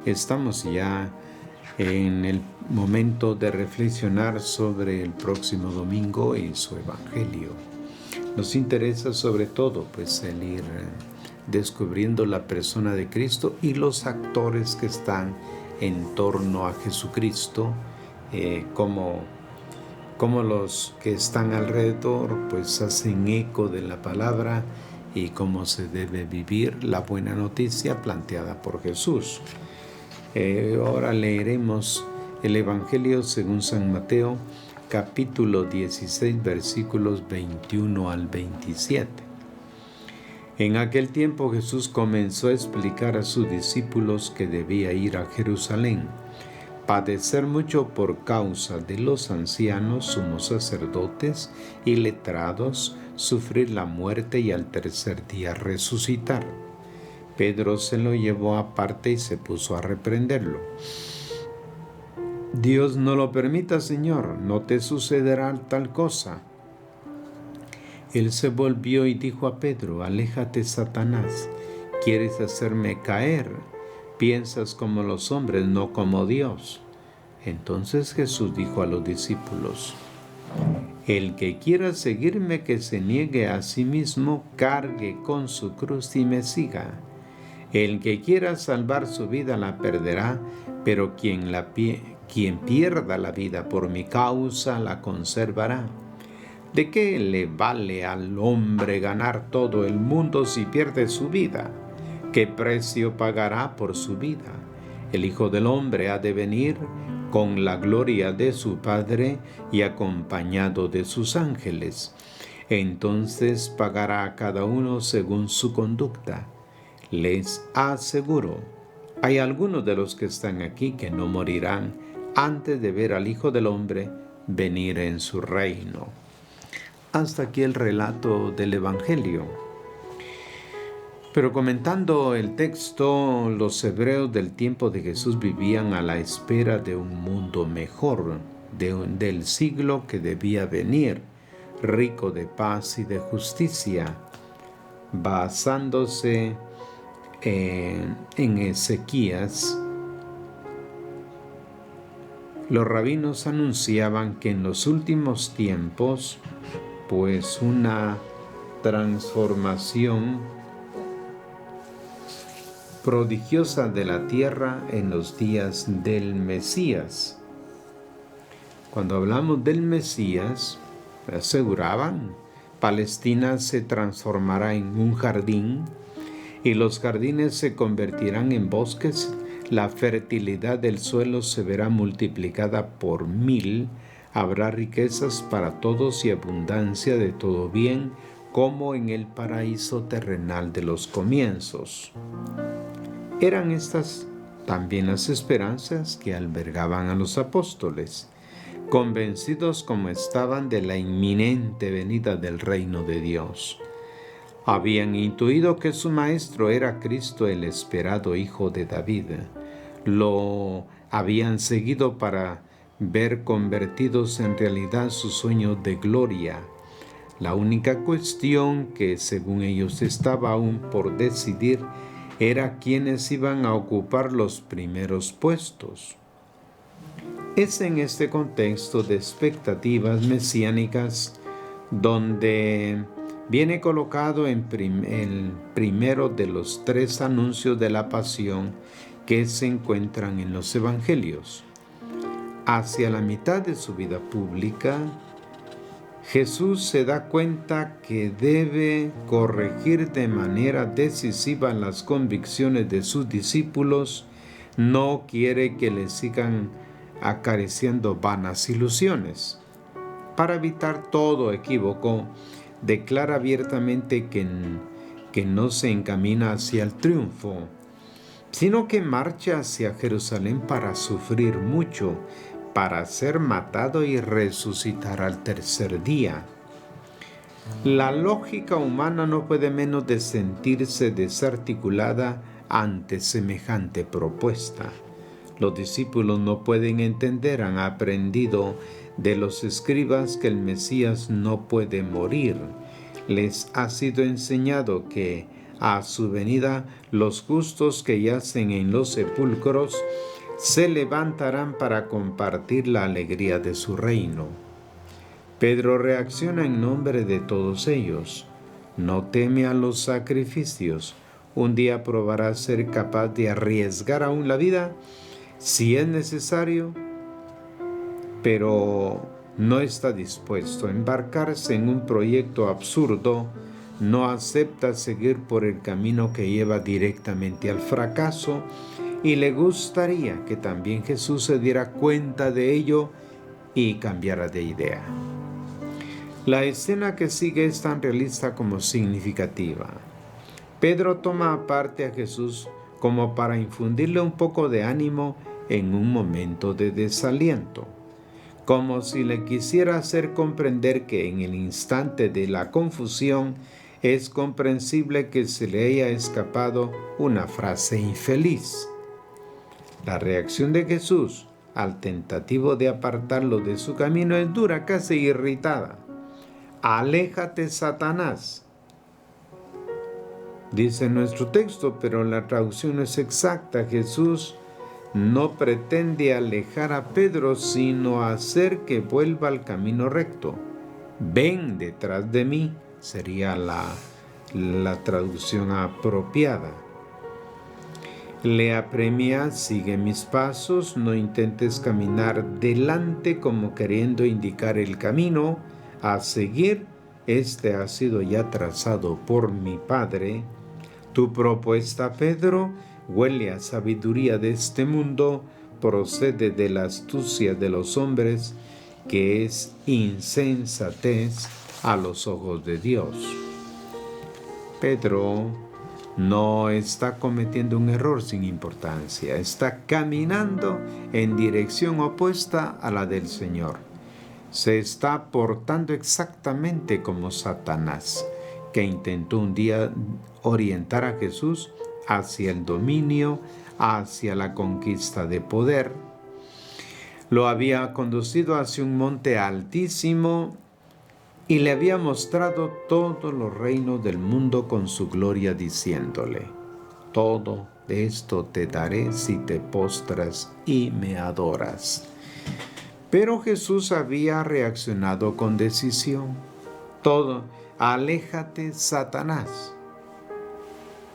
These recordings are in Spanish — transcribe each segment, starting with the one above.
Estamos ya en el momento de reflexionar sobre el próximo domingo y su evangelio. Nos interesa sobre todo pues el ir descubriendo la persona de Cristo y los actores que están en torno a Jesucristo, como los que están alrededor pues hacen eco de la palabra y cómo se debe vivir la buena noticia planteada por Jesús. Ahora leeremos el Evangelio según San Mateo, capítulo 16, versículos 21 al 27. En aquel tiempo Jesús comenzó a explicar a sus discípulos que debía ir a Jerusalén, padecer mucho por causa de los ancianos, sumos sacerdotes y letrados, sufrir la muerte y al tercer día resucitar. Pedro se lo llevó aparte y se puso a reprenderlo. Dios no lo permita, Señor, no te sucederá tal cosa. Él se volvió y dijo a Pedro: aléjate, Satanás, ¿quieres hacerme caer? Piensas como los hombres, no como Dios. Entonces Jesús dijo a los discípulos: el que quiera seguirme, que se niegue a sí mismo, cargue con su cruz y me siga. El que quiera salvar su vida la perderá, pero quien pierda la vida por mi causa la conservará. ¿De qué le vale al hombre ganar todo el mundo si pierde su vida? ¿Qué precio pagará por su vida? El Hijo del Hombre ha de venir con la gloria de su Padre y acompañado de sus ángeles. Entonces pagará a cada uno según su conducta. Les aseguro, hay algunos de los que están aquí que no morirán antes de ver al Hijo del Hombre venir en su reino. Hasta aquí el relato del Evangelio. Pero comentando el texto, los hebreos del tiempo de Jesús vivían a la espera de un mundo mejor, del siglo que debía venir, rico de paz y de justicia, basándose en Ezequías. Los rabinos anunciaban que en los últimos tiempos, pues una transformación prodigiosa de la tierra en los días del Mesías. Cuando hablamos del Mesías, aseguraban, Palestina se transformará en un jardín y los jardines se convertirán en bosques, la fertilidad del suelo se verá multiplicada por 1000, habrá riquezas para todos y abundancia de todo bien, como en el paraíso terrenal de los comienzos. Eran estas también las esperanzas que albergaban a los apóstoles, convencidos como estaban de la inminente venida del reino de Dios. Habían intuido que su maestro era Cristo, el esperado Hijo de David. Lo habían seguido para ver convertidos en realidad sus sueños de gloria. La única cuestión que, según ellos, estaba aún por decidir era quiénes iban a ocupar los primeros puestos. Es en este contexto de expectativas mesiánicas donde viene colocado el primero de los 3 anuncios de la pasión que se encuentran en los evangelios. Hacia la mitad de su vida pública, Jesús se da cuenta que debe corregir de manera decisiva las convicciones de sus discípulos. No quiere que le sigan acariciando vanas ilusiones. Para evitar todo equívoco, declara abiertamente que no se encamina hacia el triunfo, sino que marcha hacia Jerusalén para sufrir mucho, para ser matado y resucitar al tercer día. La lógica humana no puede menos de sentirse desarticulada ante semejante propuesta. Los discípulos no pueden entender, han aprendido de los escribas que el Mesías no puede morir. Les ha sido enseñado que a su venida, los justos que yacen en los sepulcros se levantarán para compartir la alegría de su reino. Pedro reacciona en nombre de todos ellos. No teme a los sacrificios. Un día probará ser capaz de arriesgar aún la vida si es necesario, pero no está dispuesto a embarcarse en un proyecto absurdo. No acepta seguir por el camino que lleva directamente al fracaso y le gustaría que también Jesús se diera cuenta de ello y cambiara de idea. La escena que sigue es tan realista como significativa. Pedro toma aparte a Jesús como para infundirle un poco de ánimo en un momento de desaliento, como si le quisiera hacer comprender que en el instante de la confusión es comprensible que se le haya escapado una frase infeliz. La reacción de Jesús al tentativo de apartarlo de su camino es dura, casi irritada. Aléjate, Satanás, dice nuestro texto, pero la traducción no es exacta. Jesús no pretende alejar a Pedro, sino hacer que vuelva al camino recto. Ven detrás de mí, sería la traducción apropiada. Le apremia: sigue mis pasos, no intentes caminar delante como queriendo indicar el camino a seguir. Este ha sido ya trazado por mi Padre. Tu propuesta, Pedro, huele a sabiduría de este mundo, procede de la astucia de los hombres, que es insensatez a los ojos de Dios. Pedro no está cometiendo un error sin importancia, está caminando en dirección opuesta a la del Señor. Se está portando exactamente como Satanás, que intentó un día orientar a Jesús hacia el dominio, hacia la conquista de poder. Lo había conducido hacia un monte altísimo y le había mostrado todos los reinos del mundo con su gloria, diciéndole: todo esto te daré si te postras y me adoras. Pero Jesús había reaccionado con decisión. Aléjate, Satanás.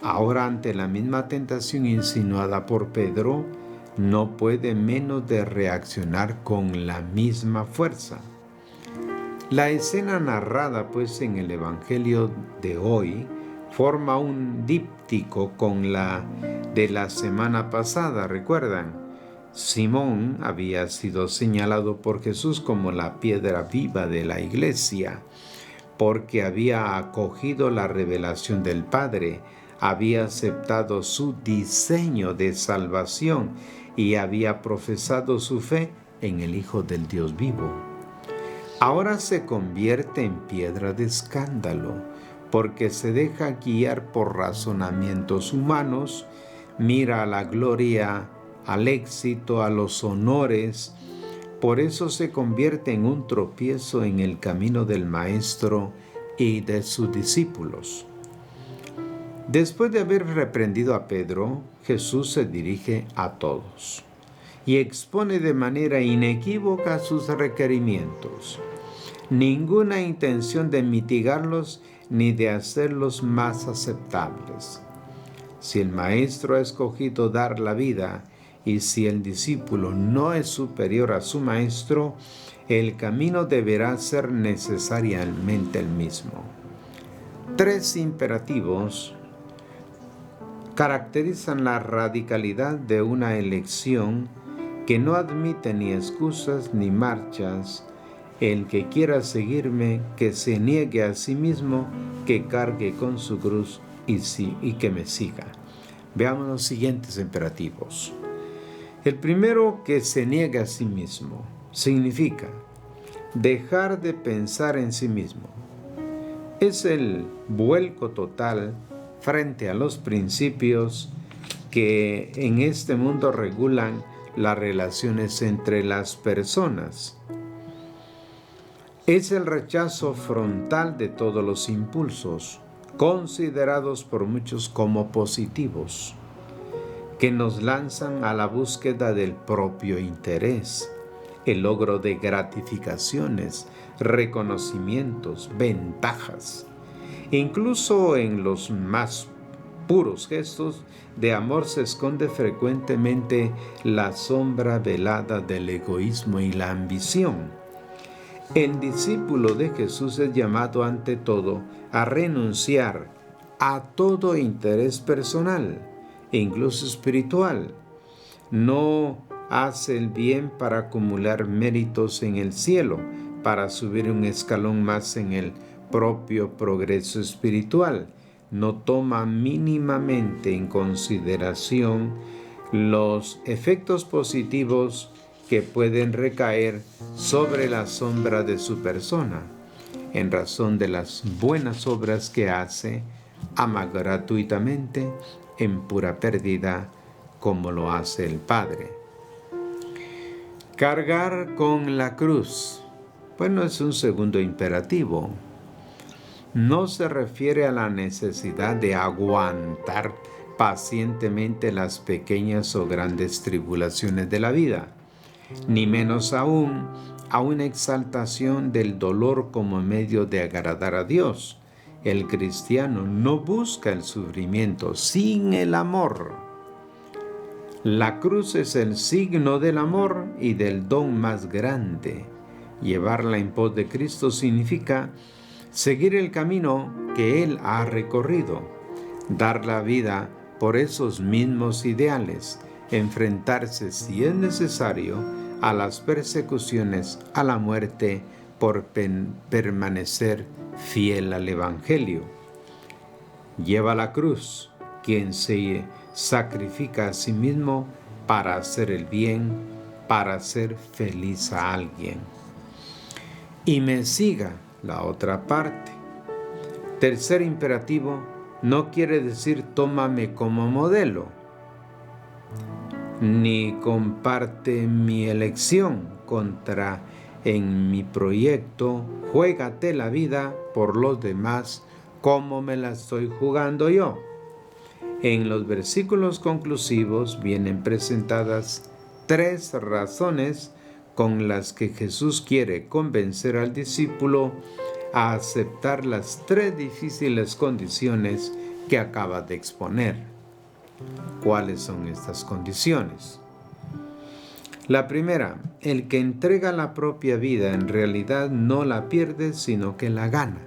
Ahora, ante la misma tentación insinuada por Pedro, no puede menos de reaccionar con la misma fuerza. La escena narrada pues en el Evangelio de hoy forma un díptico con la de la semana pasada. ¿Recuerdan? Simón había sido señalado por Jesús como la piedra viva de la iglesia, porque había acogido la revelación del Padre, había aceptado su diseño de salvación y había profesado su fe en el Hijo del Dios vivo. Ahora se convierte en piedra de escándalo, porque se deja guiar por razonamientos humanos, mira a la gloria, al éxito, a los honores. Por eso se convierte en un tropiezo en el camino del Maestro y de sus discípulos. Después de haber reprendido a Pedro, Jesús se dirige a todos y expone de manera inequívoca sus requerimientos. Ninguna intención de mitigarlos ni de hacerlos más aceptables. Si el Maestro ha escogido dar la vida y si el discípulo no es superior a su Maestro, el camino deberá ser necesariamente el mismo. 3 imperativos caracterizan la radicalidad de una elección que no admite ni excusas ni marchas. El que quiera seguirme, que se niegue a sí mismo, que cargue con su cruz y que me siga. Veamos los siguientes imperativos. El primero, que se niegue a sí mismo, significa dejar de pensar en sí mismo. Es el vuelco total frente a los principios que en este mundo regulan las relaciones entre las personas. Es el rechazo frontal de todos los impulsos, considerados por muchos como positivos, que nos lanzan a la búsqueda del propio interés, el logro de gratificaciones, reconocimientos, ventajas. Incluso en los más puros gestos de amor se esconde frecuentemente la sombra velada del egoísmo y la ambición. El discípulo de Jesús es llamado ante todo a renunciar a todo interés personal e incluso espiritual. No hace el bien para acumular méritos en el cielo, para subir un escalón más en el propio progreso espiritual. No toma mínimamente en consideración los efectos positivos que pueden recaer sobre la sombra de su persona, en razón de las buenas obras que hace, ama gratuitamente, en pura pérdida, como lo hace el Padre. Cargar con la cruz. Bueno, es un segundo imperativo. No se refiere a la necesidad de aguantar pacientemente las pequeñas o grandes tribulaciones de la vida, ni menos aún a una exaltación del dolor como medio de agradar a Dios. El cristiano no busca el sufrimiento sin el amor. La cruz es el signo del amor y del don más grande. Llevarla en pos de Cristo significa seguir el camino que Él ha recorrido, dar la vida por esos mismos ideales, enfrentarse, si es necesario, a las persecuciones, a la muerte, por permanecer fiel al Evangelio. Lleva la cruz quien se sacrifica a sí mismo para hacer el bien, para hacer feliz a alguien. Y me siga, la otra parte. Tercer imperativo no quiere decir tómame como modelo, ni comparte mi elección contra en mi proyecto, juégate la vida por los demás como me la estoy jugando yo. En los versículos conclusivos vienen presentadas 3 razones con las que Jesús quiere convencer al discípulo a aceptar las 3 difíciles condiciones que acaba de exponer. ¿Cuáles son estas condiciones? La primera, el que entrega la propia vida en realidad no la pierde, sino que la gana.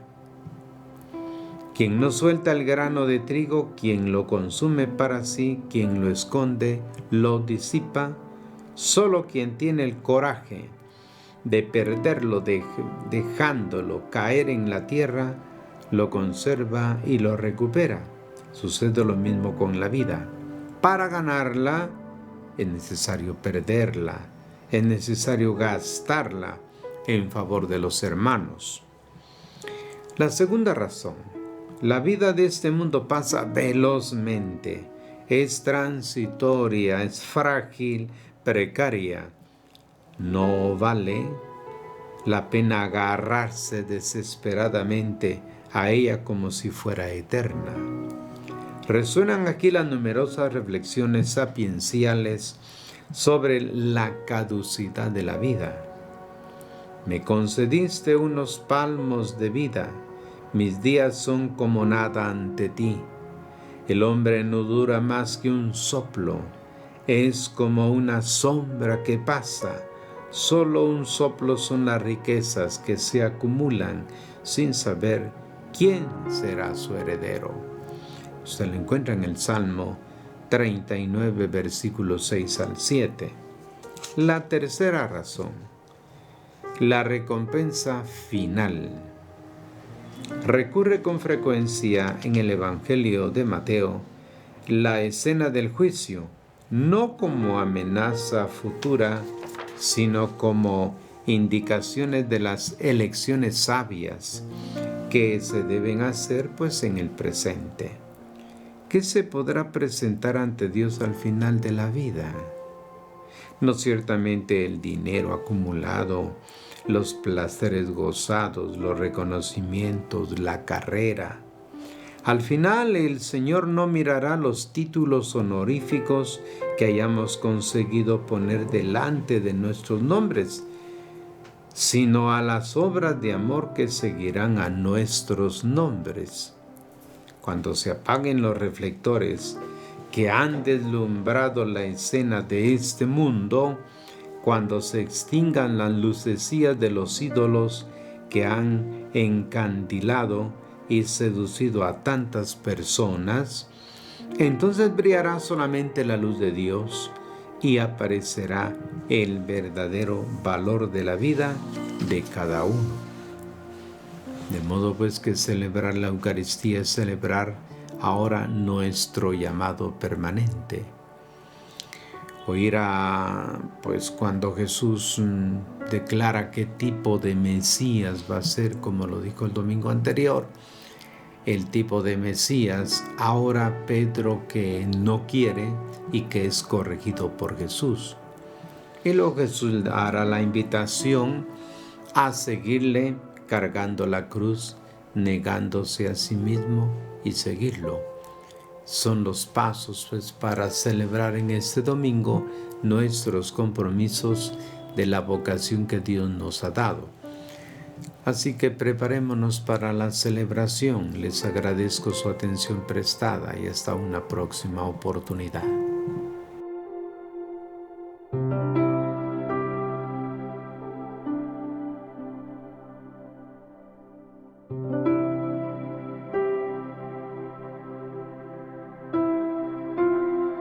Quien no suelta el grano de trigo, quien lo consume para sí, quien lo esconde, lo disipa. Solo quien tiene el coraje de perderlo dejándolo caer en la tierra, lo conserva y lo recupera. Sucede lo mismo con la vida. Para ganarla es necesario perderla, es necesario gastarla en favor de los hermanos. La segunda razón, la vida de este mundo pasa velozmente, es transitoria, es frágil, precaria. No vale la pena agarrarse desesperadamente a ella como si fuera eterna. Resuenan aquí las numerosas reflexiones sapienciales sobre la caducidad de la vida. Me concediste unos palmos de vida, mis días son como nada ante ti. El hombre no dura más que un soplo, es como una sombra que pasa. Solo un soplo son las riquezas que se acumulan sin saber quién será su heredero. Usted lo encuentra en el Salmo 39, versículos 6 al 7. La tercera razón, la recompensa final. Recurre con frecuencia en el Evangelio de Mateo la escena del juicio, no como amenaza futura, sino como indicaciones de las elecciones sabias que se deben hacer pues en el presente. ¿Qué se podrá presentar ante Dios al final de la vida? No ciertamente el dinero acumulado, los placeres gozados, los reconocimientos, la carrera. Al final el Señor no mirará los títulos honoríficos que hayamos conseguido poner delante de nuestros nombres, sino a las obras de amor que seguirán a nuestros nombres. Cuando se apaguen los reflectores que han deslumbrado la escena de este mundo, cuando se extingan las lucecillas de los ídolos que han encandilado y seducido a tantas personas, entonces brillará solamente la luz de Dios y aparecerá el verdadero valor de la vida de cada uno. De modo pues que celebrar la Eucaristía es celebrar ahora nuestro llamado permanente. Pues cuando Jesús declara qué tipo de Mesías va a ser, como lo dijo el domingo anterior, el tipo de Mesías, ahora Pedro que no quiere y que es corregido por Jesús. Y luego Jesús hará la invitación a seguirle cargando la cruz, negándose a sí mismo y seguirlo. Son los pasos pues para celebrar en este domingo nuestros compromisos de la vocación que Dios nos ha dado. Así que preparémonos para la celebración. Les agradezco su atención prestada y hasta una próxima oportunidad.